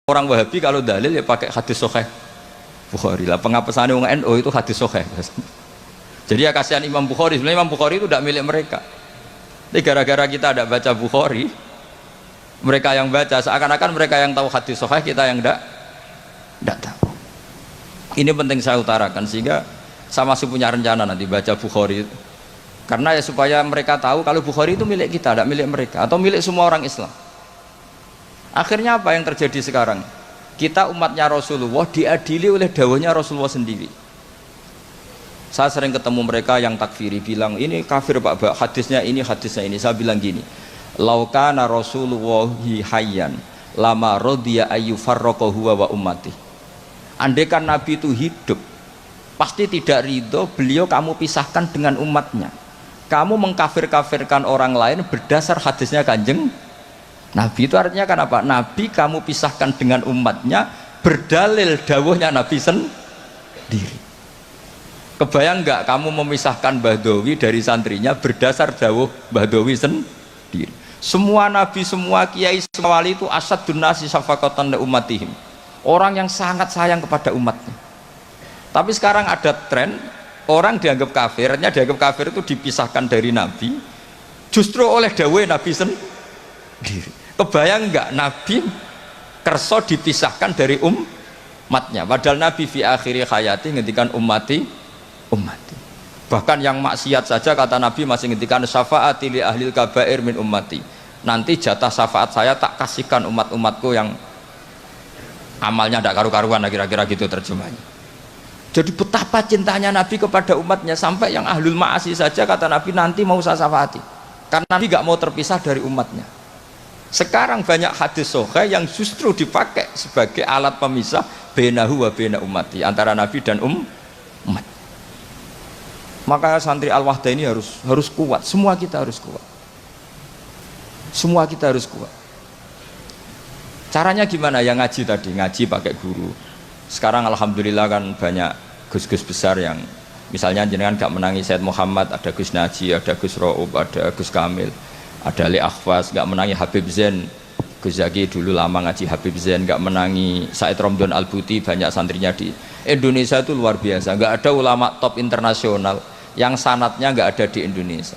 Orang Wahabi kalau dalil ya pakai hadis sahih Bukhari lah. Pengapesannya orang NU itu hadis sahih. Jadi ya kasihan Imam Bukhari. Sebenarnya Imam Bukhari itu tidak milik mereka. Tapi gara-gara kita tidak baca Bukhari, mereka yang baca seakan-akan mereka yang tahu hadis sahih, kita yang tidak tahu. Ini penting saya utarakan sehingga saya masih punya rencana nanti baca Bukhari. Karena ya supaya mereka tahu kalau Bukhari itu milik kita, tidak milik mereka atau milik semua orang Islam. Akhirnya apa yang terjadi sekarang? Kita umatnya Rasulullah diadili oleh dawahnya Rasulullah sendiri. Saya sering ketemu mereka yang takfiri bilang ini kafir Pak, hadisnya ini. Saya bilang gini, laukana Rasulullahi hayyan lama rodiya ayyufarraqa huwa wa ummati. Andaikan Nabi itu hidup, pasti tidak ridho beliau kamu pisahkan dengan umatnya. Kamu mengkafir-kafirkan orang lain berdasar hadisnya Kanjeng Nabi. Itu artinya kan apa? Nabi kamu pisahkan dengan umatnya berdalil dawuhnya Nabi sendiri. Kebayang nggak kamu memisahkan Badawi dari santrinya berdasar dawuh Badawi sendiri? Semua nabi, semua kiai, semua wali itu asadun nasi syafaqatan li ummatihim. Orang yang sangat sayang kepada umatnya. Tapi sekarang ada tren orang dianggap kafir, artinya dianggap kafir itu dipisahkan dari nabi justru oleh dawuh Nabi sendiri. Kebayang nggak Nabi kerso dipisahkan dari umatnya, padahal Nabi fi akhiri hayati ngendikan ummati. Bahkan yang maksiat saja kata Nabi masih ngendikan syafaati li ahlil kabair min ummati. Nanti jatah syafaat saya tak kasihkan umat-umatku yang amalnya tidak karu-karuan, kira-kira gitu terjemahnya. Jadi betapa cintanya Nabi kepada umatnya sampai yang ahlul ma'asi saja kata Nabi nanti mau saya syafaati. Karena Nabi gak mau terpisah dari umatnya. Sekarang banyak hadis sahih yang justru dipakai sebagai alat pemisah bainahu wa baina ummati, antara Nabi dan umat. Maka santri Al-Wahdah ini harus kuat. Semua kita harus kuat. Semua kita harus kuat. Caranya gimana? Ya ngaji tadi, ngaji pakai guru. Sekarang alhamdulillah kan banyak gus-gus besar yang misalnya jenengan gak menangi Said Muhammad, ada Gus Naji, ada Gus Ro'ub, ada Gus Kamil, ada Ali Akhwas, gak menangi Habib Zain. Gus Zaki dulu lama ngaji Habib Zain, gak menangi Said Romdon Al-Buti, banyak santrinya di Indonesia itu luar biasa. Gak ada ulama top internasional yang sanatnya gak ada di Indonesia.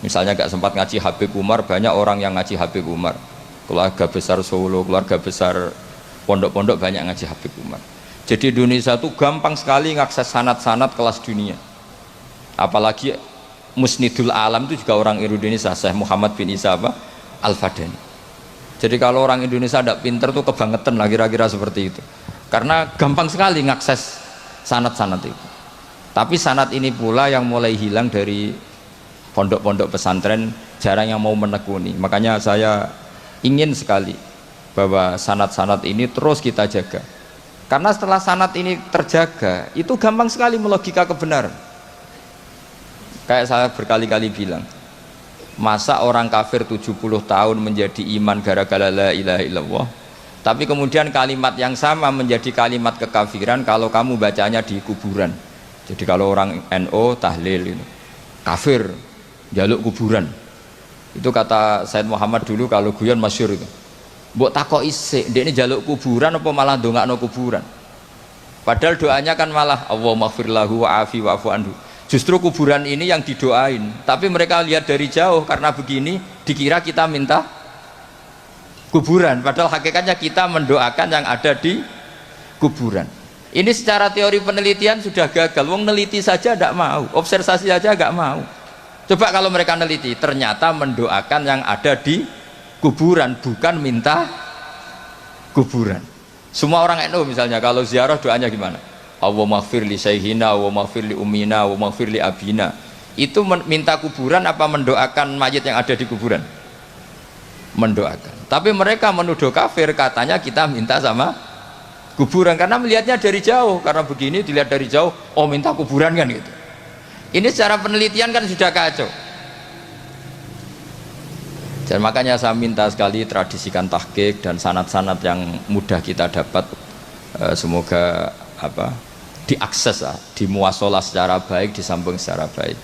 Misalnya gak sempat ngaji Habib Umar, banyak orang yang ngaji Habib Umar. Keluarga besar Solo, keluarga besar pondok-pondok banyak ngaji Habib Umar. Jadi Indonesia itu gampang sekali ngakses sanad-sanad kelas dunia. Apalagi Musnidul Alam itu juga orang Indonesia, Syekh Muhammad bin Isa Al-Fadani. Jadi kalau orang Indonesia tidak pinter tuh kebangetan lah kira-kira seperti itu. Karena gampang sekali ngakses sanad-sanad itu. Tapi sanad ini pula yang mulai hilang dari pondok-pondok pesantren, jarang yang mau menekuni. Makanya saya ingin sekali bahwa sanad-sanad ini terus kita jaga. Karena setelah sanad ini terjaga, itu gampang sekali melogika kebenaran. Kayak saya berkali-kali bilang, masa orang kafir 70 tahun menjadi iman gara-gara la ilaha illallah, tapi kemudian kalimat yang sama menjadi kalimat kekafiran kalau kamu bacanya di kuburan. Jadi kalau orang NU tahlil itu kafir, jaluk kuburan. Itu kata Said Muhammad dulu kalau guyon masyhur itu. Mbok takok isik, ndekne jaluk kuburan apa malah ndongakno kuburan. Padahal doanya kan malah Allahumma ighfir lahu wa'afi wa'fu anhu. Justru kuburan ini yang didoain, tapi mereka lihat dari jauh karena begini dikira kita minta kuburan, padahal hakikatnya kita mendoakan yang ada di kuburan. Ini secara teori penelitian sudah gagal. Wong neliti saja tidak mau, observasi saja nggak mau. Coba kalau mereka neliti, ternyata mendoakan yang ada di kuburan, bukan minta kuburan. Semua orang NU misalnya kalau ziarah doanya gimana? Allahumma ighfir li sayhina, Allahumma ighfir li ummina, Allahumma ighfir li abina. Itu minta kuburan apa mendoakan mayit yang ada di kuburan? Mendoakan. Tapi mereka menuduh kafir, katanya kita minta sama kuburan karena melihatnya dari jauh. Karena begini dilihat dari jauh, oh minta kuburan kan gitu. Ini secara penelitian kan sudah kacau. Dan makanya saya minta sekali tradisikan tahqiq dan sanad-sanad yang mudah kita dapat, semoga diakses, dimuasalah secara baik, disambung secara baik.